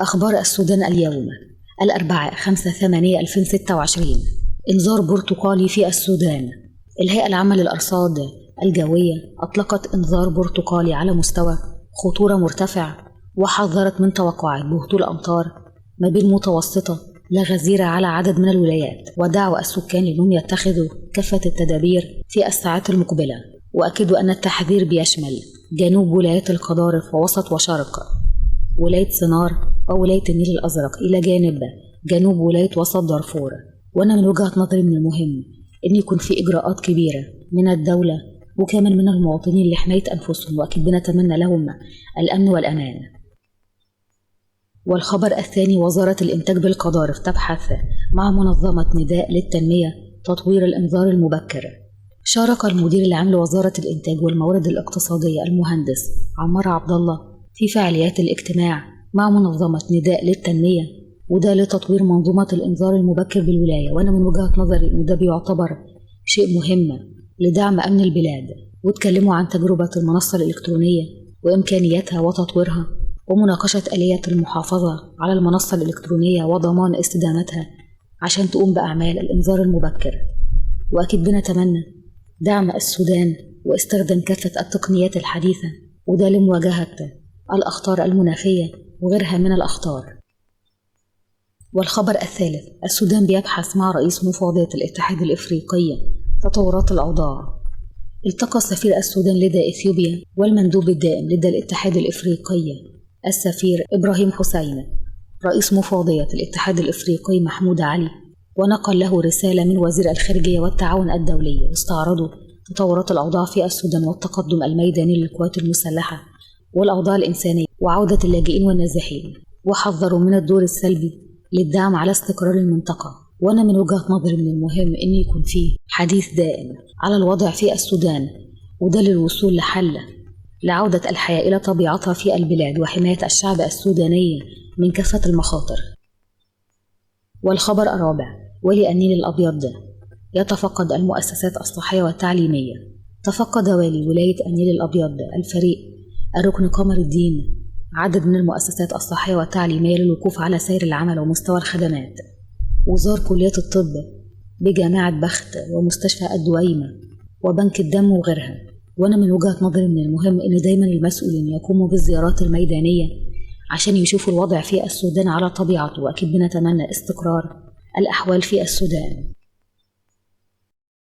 أخبار السودان اليوم الأربعاء 5/8/2026. إنذار برتقالي في السودان. الهيئة العامة للأرصاد الجوية أطلقت إنذار برتقالي على مستوى خطورة مرتفع، وحذرت من توقعات بهطول أمطار ما بين متوسطة لغزيرة على عدد من الولايات، ودعوا السكان لأنهم يتخذوا كافة التدابير في الساعات المقبلة. وأكدوا أن التحذير بيشمل جنوب ولايات القضارف ووسط وشرق ولاية سنار وولاية النيل الأزرق، إلى جانب جنوب ولاية وسط دارفور. وأنا من وجهة نظري من المهم أن يكون في إجراءات كبيرة من الدولة وكمان من المواطنين لحماية أنفسهم، وأكيد بنتمنى لهم الأمن والأمان. والخبر الثاني، وزارة الإنتاج بالقضارف تبحث مع منظمة نداء للتنمية تطوير الإنذار المبكر. شارك المدير العام لوزارة الإنتاج والموارد الاقتصادية المهندس عمار عبد الله في فعاليات الاجتماع مع منظمة نداء للتنمية، وده لتطوير منظومة الإنذار المبكر بالولاية. وأنا من وجهة نظري إن ده بيعتبر شيء مهم لدعم أمن البلاد، واتكلموا عن تجربة المنصة الإلكترونية وإمكانياتها وتطويرها، ومناقشة آلية المحافظة على المنصة الإلكترونية وضمان استدامتها عشان تقوم بأعمال الإنذار المبكر. وأكيد بنتمنى دعم السودان واستخدام كافة التقنيات الحديثة، وده لمواجهة الأخطار المناخية وغيرها من الأخطار. والخبر الثالث، السودان بيبحث مع رئيس مفوضية الاتحاد الإفريقي تطورات الأوضاع. التقى سفير السودان لدى إثيوبيا والمندوب الدائم لدى الاتحاد الإفريقي السفير إبراهيم حسين رئيس مفوضية الاتحاد الإفريقي محمود علي، ونقل له رسالة من وزير الخارجية والتعاون الدولي، واستعرضوا تطورات الأوضاع في السودان والتقدم الميداني للقوات المسلحة والأوضاع الإنسانية وعودة اللاجئين والنازحين، وحذروا من الدور السلبي للدعم على استقرار المنطقة. وأنا من وجهة نظري من المهم أن يكون فيه حديث دائم على الوضع في السودان، وده للوصول لحل لعودة الحياة إلى طبيعتها في البلاد وحماية الشعب السوداني من كافة المخاطر. والخبر الرابع، ولي النيل الأبيض يتفقد المؤسسات الصحية والتعليمية. تفقد والي ولاية النيل الأبيض الفريق الركن قمر الدين عدد من المؤسسات الصحية والتعليمية للوقوف على سير العمل ومستوى الخدمات، وزار كلية الطب بجامعة بخت ومستشفى الدويمة وبنك الدم وغيرها. وأنا من وجهة نظري من المهم إن دايما المسؤولين يقوموا بالزيارات الميدانية عشان يشوفوا الوضع في السودان على طبيعته، وأكيد بنتمنى استقرار الأحوال في السودان.